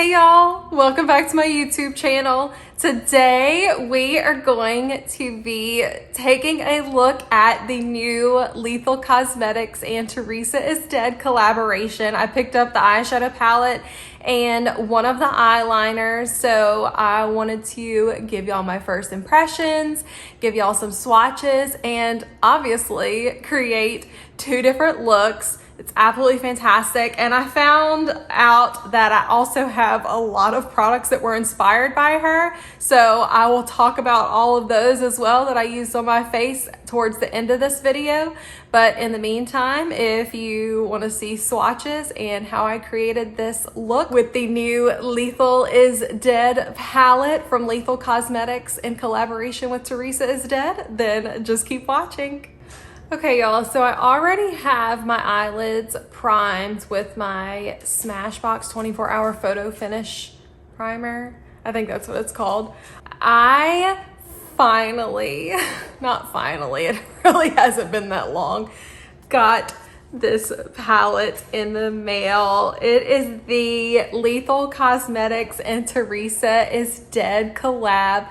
Hey y'all, welcome back to my YouTube channel. Today we are going to be taking a look at the new Lethal Cosmetics and Theresa is Dead collaboration. I picked up the eyeshadow palette and one of the eyeliners, so I wanted to give y'all my first impressions, give y'all some swatches, and obviously create two different looks. It's absolutely fantastic. And I found out that I also have a lot of products that were inspired by her. So I will talk about all of those as well that I used on my face towards the end of this video. But in the meantime, if you want to see swatches and how I created this look with the new Lethal is Dead palette from Lethal Cosmetics in collaboration with Theresa is Dead, then just keep watching. Okay, y'all, so I already have my eyelids primed with my Smashbox 24-hour photo finish primer. I think that's what it's called. I finally, not finally, it really hasn't been that long, got this palette in the mail. It is the Lethal Cosmetics and Theresa is Dead collab.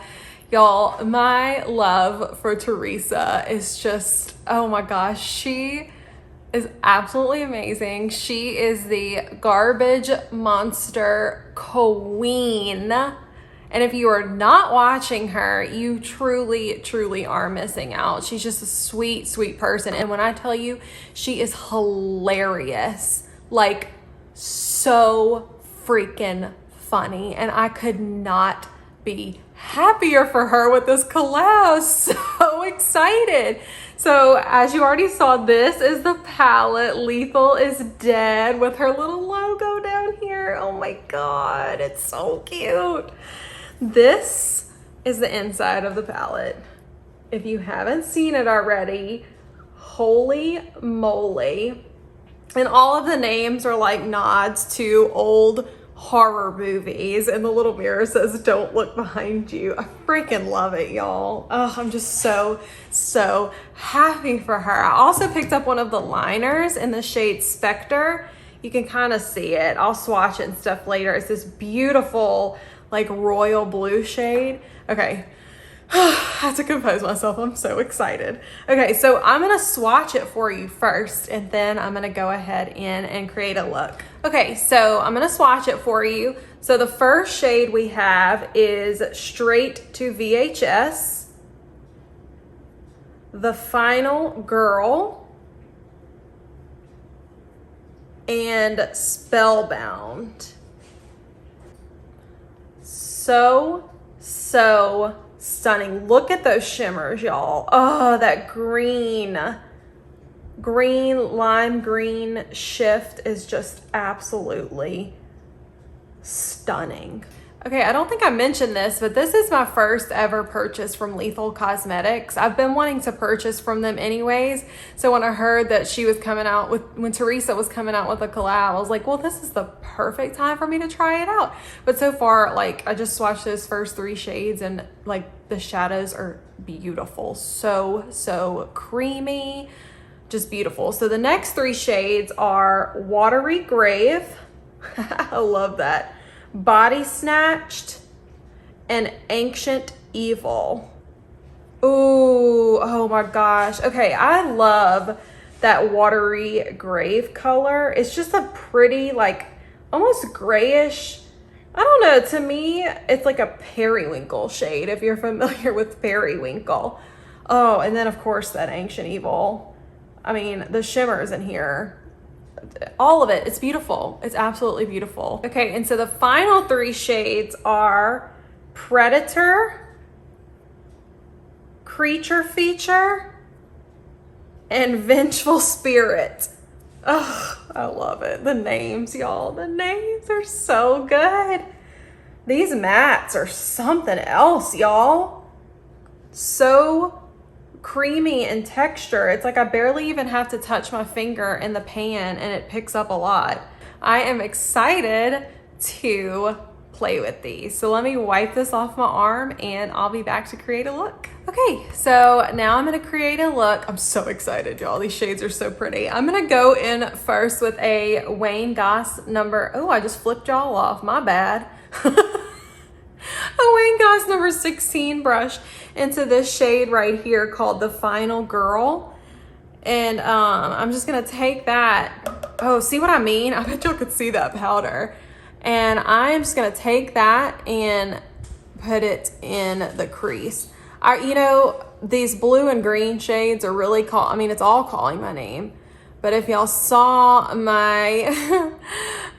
Y'all, my love for Theresa is just, oh my gosh, she is absolutely amazing. She is the garbage monster queen. And if you are not watching her, you truly are missing out. She's just a sweet, sweet person. And when I tell you, she is hilarious, like so freaking funny. And I could not be happier for her with this collab. So excited. So as you already saw, this is the palette. Lethal is Dead with her little logo down here. Oh my God, it's so cute. This is the inside of the palette. If you haven't seen it already, holy moly. And all of the names are like nods to old horror movies, and the little mirror says don't look behind you. I freaking love it, y'all. Oh, I'm just so happy for her. I also picked up one of the liners in the shade Spectre. You can kind of see it. I'll swatch it and stuff later. It's this beautiful like royal blue shade. Okay, I have to compose myself. I'm so excited. Okay, so I'm gonna swatch it for you first, and then I'm gonna go ahead in and create a look. Okay, so I'm gonna swatch it for you. So the first shade we have is Straight to VHS, The Final Girl, and Spellbound. So stunning. Look at those shimmers, y'all. Oh, that green, lime green shift is just absolutely stunning. Okay, I don't think I mentioned this, but this is my first ever purchase from Lethal Cosmetics. I've been wanting to purchase from them anyways. So when I heard that she was coming out with, when Theresa was coming out with a collab, I was like, well, this is the perfect time for me to try it out. But so far, like, I just swatched those first three shades and like the shadows are beautiful. So creamy, just beautiful. So the next three shades are Watery Grave. I love that. Body Snatched, and Ancient Evil. Ooh, oh my gosh. Okay, I love that Watery Grave color. It's just a pretty, like, almost grayish. I don't know, to me, it's like a periwinkle shade, if you're familiar with periwinkle. Oh, and then of course that Ancient Evil. I mean, the shimmers in here, all of it, it's beautiful. It's absolutely beautiful. Okay, and so the final three shades are Predator, Creature Feature, and Vengeful Spirit. Oh, I love it. The names, y'all. The names are so good. These mattes are something else, y'all. So creamy in texture. It's like I barely even have to touch my finger in the pan and it picks up a lot. I am excited to play with these. So let me wipe this off my arm and I'll be back to create a look. Okay, so now I'm gonna create a look. I'm so excited, y'all. These shades are so pretty. I'm gonna go in first with a Wayne Goss number, oh, I just flipped y'all off, my bad. A Wayne Goss number 16 brush into this shade right here called The Final Girl. And I'm just gonna take that. Oh, see what I mean? I bet y'all could see that powder. And I'm just gonna take that and put it in the crease. You know, these blue and green shades are really I mean, it's all calling my name. But if y'all saw my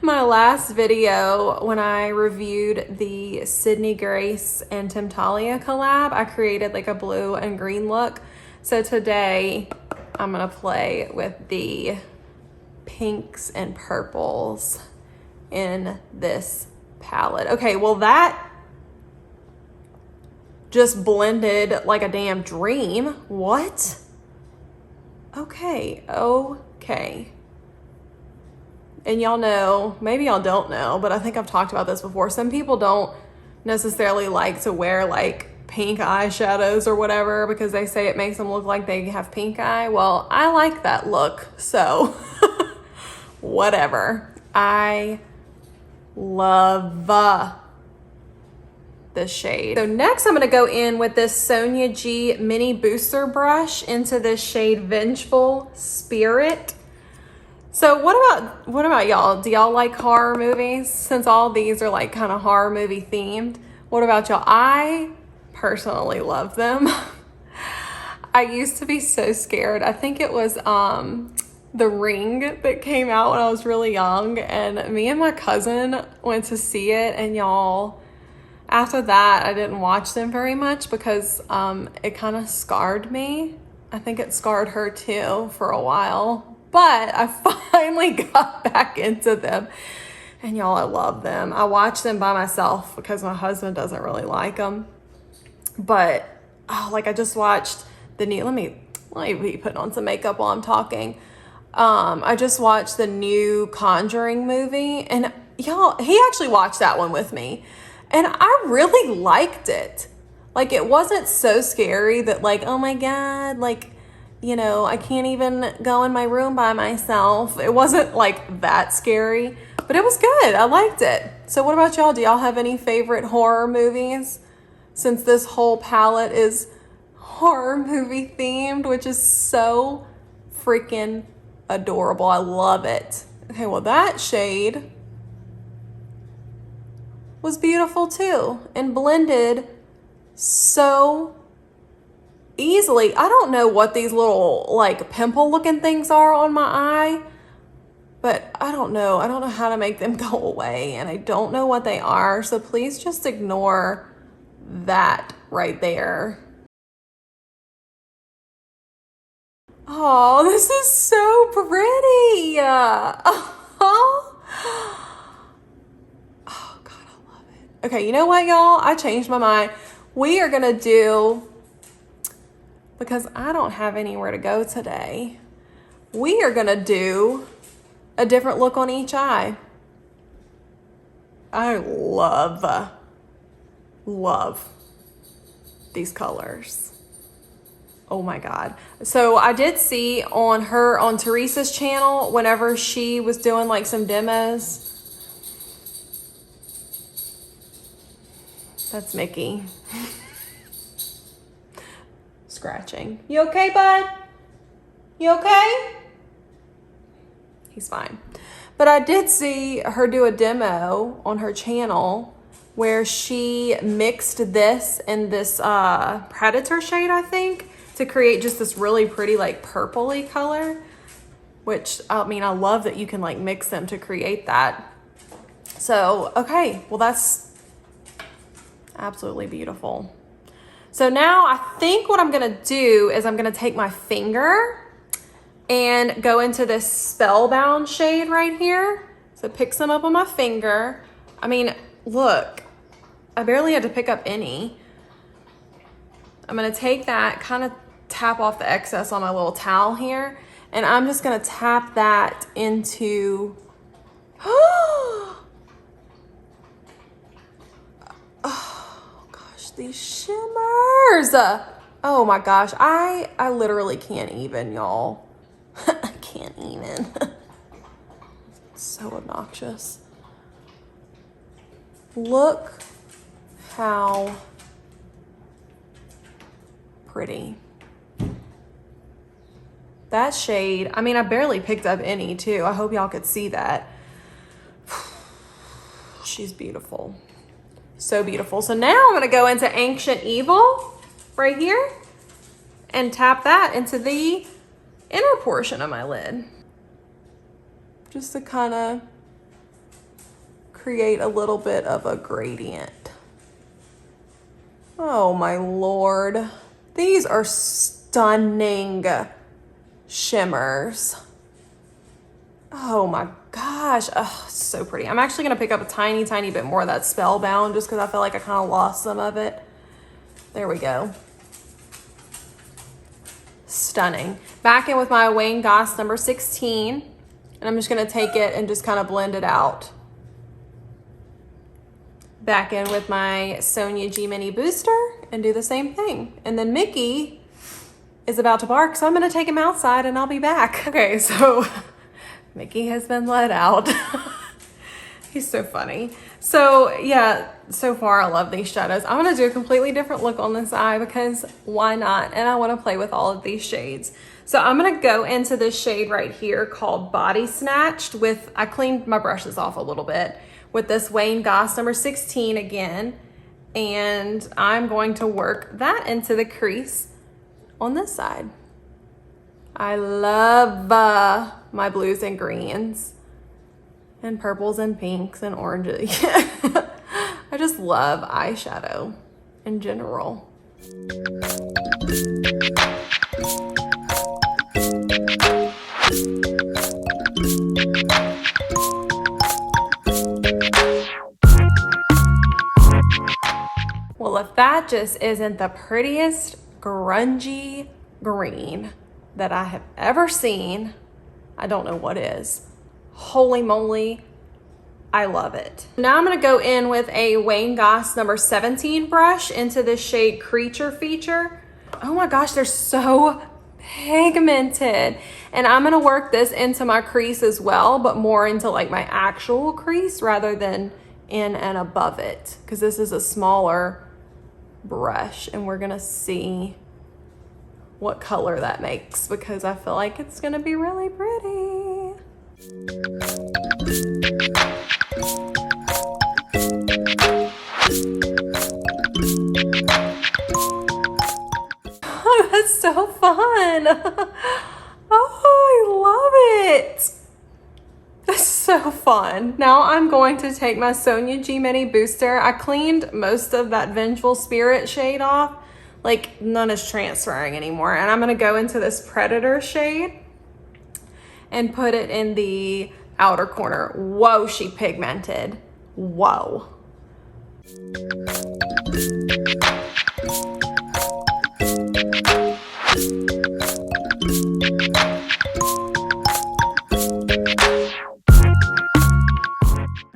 my last video when I reviewed the Sydney Grace and Tim Talia collab, I created like a blue and green look. So today I'm gonna play with the pinks and purples in this palette. Okay, well that just blended like a damn dream. What? Okay. And y'all know, maybe y'all don't know, but I think I've talked about this before. Some people don't necessarily like to wear like pink eyeshadows or whatever because they say it makes them look like they have pink eye. Well, I like that look, so whatever. I love this shade. So next I'm gonna go in with this Sonia G mini booster brush into this shade Vengeful Spirit. So what about y'all? Do y'all like horror movies? Since all these are like kind of horror movie themed, what about y'all? I personally love them. I used to be so scared. I think it was The Ring that came out when I was really young, and me and my cousin went to see it, and y'all, after that, I didn't watch them very much because it kind of scarred me. I think it scarred her too for a while, but I finally got back into them. And y'all, I love them. I watch them by myself because my husband doesn't really like them. But, oh, like I just watched the new, let me be putting on some makeup while I'm talking. I just watched the new Conjuring movie, and y'all, he actually watched that one with me. And I really liked it. Like, it wasn't so scary that like, oh my God, like, you know, I can't even go in my room by myself. It wasn't like that scary, but it was good. I liked it. So what about y'all? Do y'all have any favorite horror movies? Since this whole palette is horror movie themed, which is so freaking adorable. I love it. Okay, well that shade was beautiful too and blended so easily. I don't know what these little like pimple looking things are on my eye, but I don't know how to make them go away, and I don't know what they are, so please just ignore that right there. Oh, this is so pretty. Oh God, I love it. Okay, you know what, y'all? I changed my mind. We are gonna do, because I don't have anywhere to go today, we are gonna do a different look on each eye. I love these colors. Oh my God. So I did see on Theresa's channel, whenever she was doing like some demos. That's Mickey. Scratching. You okay, bud? You okay? He's fine. But I did see her do a demo on her channel where she mixed this and this Predator shade, I think, to create just this really pretty like purpley color, which I mean, I love that you can like mix them to create that. So, okay, well that's absolutely beautiful. So now I think what I'm gonna do is I'm gonna take my finger and go into this Spellbound shade right here. So pick some up on my finger. I mean, look, I barely had to pick up any. I'm gonna take that, kind of tap off the excess on my little towel here, and I'm just gonna tap that into, gosh, these shimmers. Oh my gosh, I literally can't even, y'all. I can't even. So obnoxious. Look how pretty. That shade, I mean, I barely picked up any too. I hope y'all could see that. She's beautiful. So beautiful. So now I'm gonna go into Ancient Evil right here and tap that into the inner portion of my lid. Just to kind of create a little bit of a gradient. Oh my Lord. These are stunning shimmers. Oh my gosh. Oh, so pretty. I'm actually going to pick up a tiny, tiny bit more of that Spellbound just because I feel like I kind of lost some of it. There we go. Stunning. Back in with my Wayne Goss number 16. And I'm just going to take it and just kind of blend it out. Back in with my Sonia G Mini Booster and do the same thing. And then Mickey is about to bark, so I'm gonna take him outside and I'll be back. Okay, so Mickey has been let out. He's so funny. So yeah, so far I love these shadows. I'm gonna do a completely different look on this eye because why not? And I wanna play with all of these shades. So I'm gonna go into this shade right here called Body Snatched with, I cleaned my brushes off a little bit, with this Wayne Goss number 16 again. And I'm going to work that into the crease on this side. I love my blues and greens and purples and pinks and oranges. I just love eyeshadow in general. Well, if that just isn't the prettiest grungy green that I have ever seen, I don't know what is. Holy moly, I love it. Now I'm gonna go in with a Wayne Goss number 17 brush into this shade Creature Feature. Oh my gosh, they're so pigmented. And I'm gonna work this into my crease as well, but more into like my actual crease rather than in and above it, because this is a smaller brush and we're gonna see what color that makes because I feel like it's gonna be really pretty. Oh, that's so fun. Oh, I love it. That's so fun. Now I'm going to take my Sonia G Mini Booster. I cleaned most of that Vengeful Spirit shade off. Like none is transferring anymore. And I'm gonna go into this Predator shade and put it in the outer corner. Whoa, she pigmented. Whoa.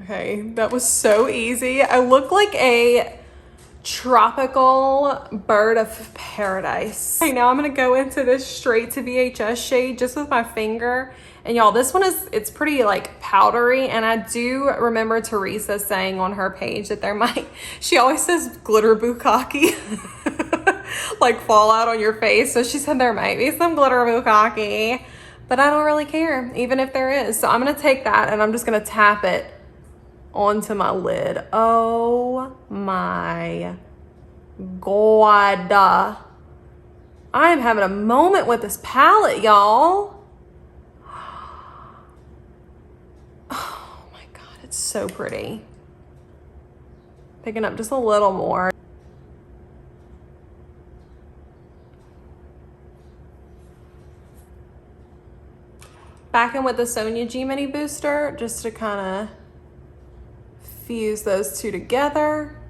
Okay, that was so easy. I look like a tropical bird of paradise. Okay, now I'm gonna go into this Straight to VHS shade just with my finger. And y'all, this one it's pretty like powdery. And I do remember THERESA saying on her page that there might, she always says glitter bukkake, like fall out on your face. So she said there might be some glitter bukkake, but I don't really care, even if there is. So I'm gonna take that and I'm just gonna tap it onto my lid. Oh my God. I am having a moment with this palette, y'all. Oh my God, it's so pretty. Picking up just a little more. Back in with the Sonia G Mini Booster just to kind of fuse those two together.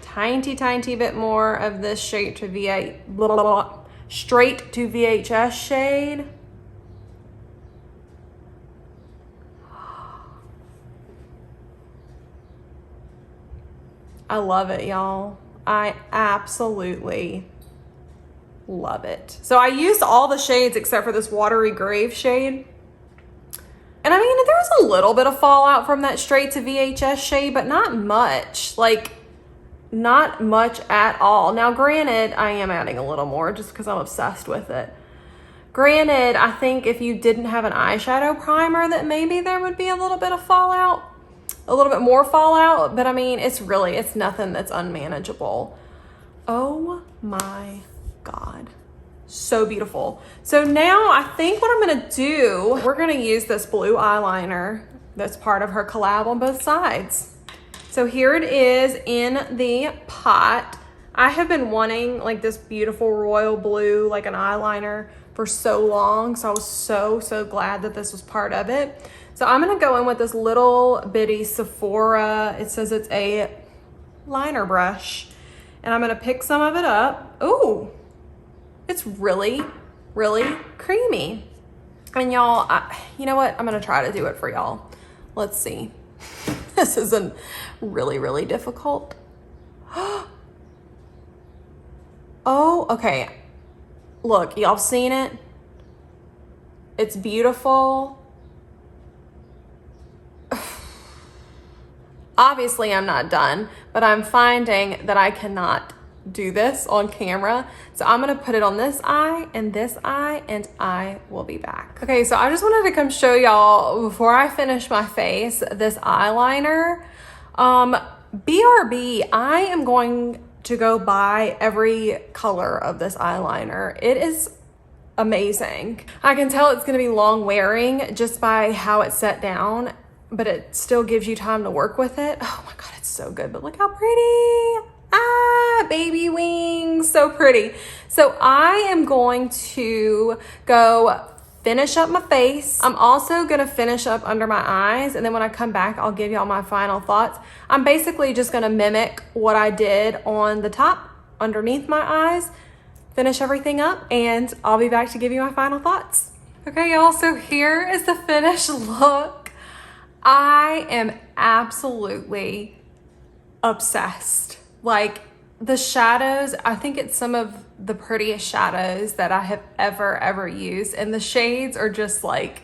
Tiny bit more of this Straight to VHS shade. I love it, y'all. I absolutely love it. So I used all the shades except for this Watery Grave shade. And I mean, there was a little bit of fallout from that straight to VHS shade, but not much. Like, not much at all. Now, granted, I am adding a little more just because I'm obsessed with it. Granted, I think if you didn't have an eyeshadow primer, that maybe there would be a little bit of fallout, a little bit more fallout, but I mean, it's nothing that's unmanageable. Oh my God. So beautiful. So now I think what I'm gonna do, we're gonna use this blue eyeliner that's part of her collab on both sides. So here it is in the pot. I have been wanting like this beautiful royal blue, like an eyeliner for so long. So I was so glad that this was part of it. So I'm gonna go in with this little bitty Sephora. It says it's a liner brush. And I'm gonna pick some of it up. Ooh, it's really creamy. And y'all, you know what? I'm gonna try to do it for y'all. Let's see. This isn't really difficult. Oh, okay. Look, y'all seen it? It's beautiful. Obviously, I'm not done, but I'm finding that I cannot do this on camera. So I'm gonna put it on this eye, and I will be back. Okay, so I just wanted to come show y'all, before I finish my face, this eyeliner. BRB, I am going to go buy every color of this eyeliner. It is amazing. I can tell it's gonna be long wearing just by how it's set down, but it still gives you time to work with it. Oh my God, it's so good, but look how pretty. Ah, baby wings, so pretty. So I am going to go finish up my face. I'm also gonna finish up under my eyes, and then when I come back, I'll give y'all my final thoughts. I'm basically just gonna mimic what I did on the top, underneath my eyes, finish everything up, and I'll be back to give you my final thoughts. Okay, y'all, so here is the finished look. I am absolutely obsessed. Like, the shadows, I think it's some of the prettiest shadows that I have ever used. And the shades are just like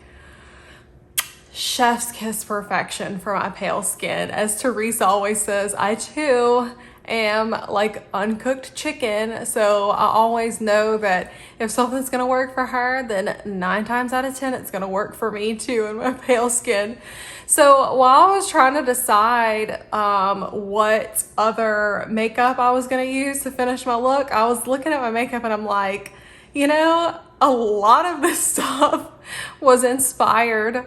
chef's kiss perfection for my pale skin. As Theresa always says, I too am like uncooked chicken. So I always know that if something's gonna work for her, then 9 times out of 10, it's gonna work for me too in my pale skin. So while I was trying to decide what other makeup I was gonna use to finish my look, I was looking at my makeup and I'm like, you know, a lot of this stuff was inspired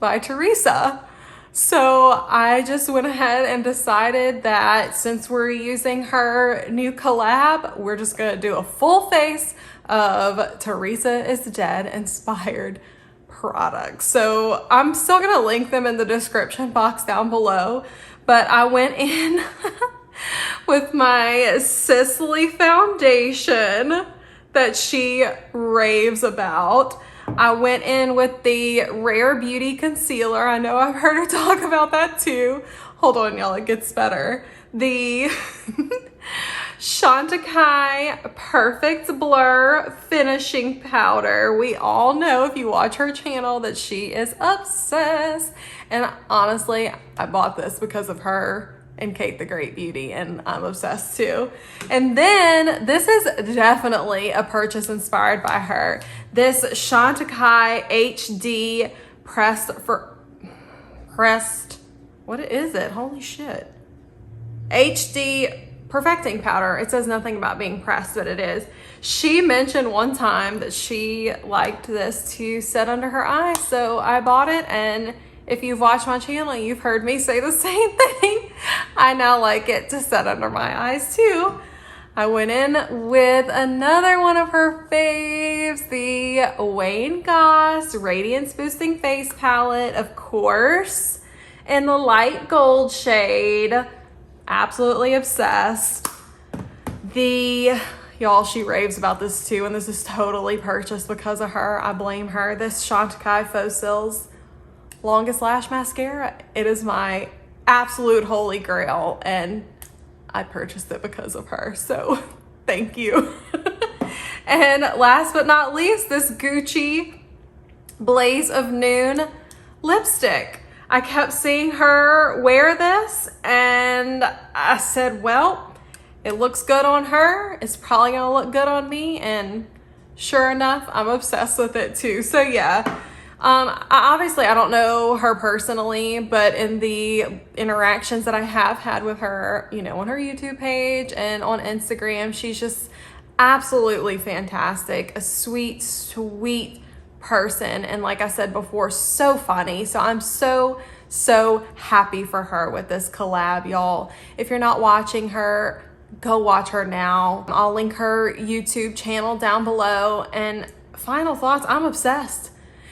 by Theresa. So I just went ahead and decided that since we're using her new collab, we're just gonna do a full face of Theresa is Dead inspired products. So I'm still gonna link them in the description box down below, but I went in with my Sisleya foundation that she raves about. I went in with the Rare Beauty concealer. I know I've heard her talk about that too. Hold on, y'all, it gets better. The Chantecaille Perfect Blur Finishing Powder. We all know, if you watch her channel, that she is obsessed. And honestly, I bought this because of her and Kate the Great Beauty, and I'm obsessed too. And then this is definitely a purchase inspired by her. This Chantecaille HD pressed, what is it? Holy shit. HD perfecting powder. It says nothing about being pressed, but it is. She mentioned one time that she liked this to set under her eyes, so I bought it, and if you've watched my channel, you've heard me say the same thing. I now like it to set under my eyes too. I went in with another one of her faves, the Wayne Goss Radiance Boosting Face Palette, of course, in the light gold shade. Absolutely obsessed. Y'all, she raves about this too, and this is totally purchased because of her. I blame her. This Chantecaille Faux Cils Longest Lash Mascara. It is my absolute holy grail, and I purchased it because of her. So thank you. And last but not least, this Gucci Blaze of Noon lipstick. I kept seeing her wear this and I said, well, it looks good on her. It's probably gonna look good on me. And sure enough, I'm obsessed with it too. So yeah, obviously I don't know her personally, but in the interactions that I have had with her, you know, on her YouTube page and on Instagram, she's just absolutely fantastic. A sweet, sweet person. And like I said before, so funny. So I'm so happy for her with this collab, y'all. If you're not watching her, go watch her now. I'll link her YouTube channel down below. And final thoughts, I'm obsessed.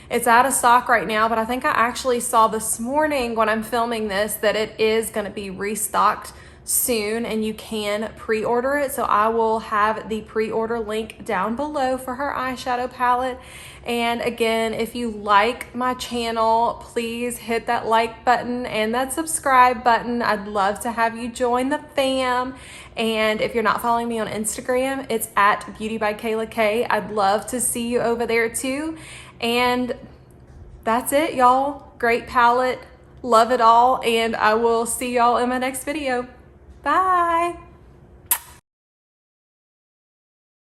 It's out of stock right now, but I think I actually saw this morning when I'm filming this that it is going to be restocked soon and you can pre-order it. So I will have the pre-order link down below for her eyeshadow palette. And again, if you like my channel, please hit that like button and that subscribe button. I'd love to have you join the fam. And if you're not following me on Instagram, it's at beautybykaylak. I'd love to see you over there too. And that's it, y'all. Great palette, love it all, and I will see y'all in my next video. Bye.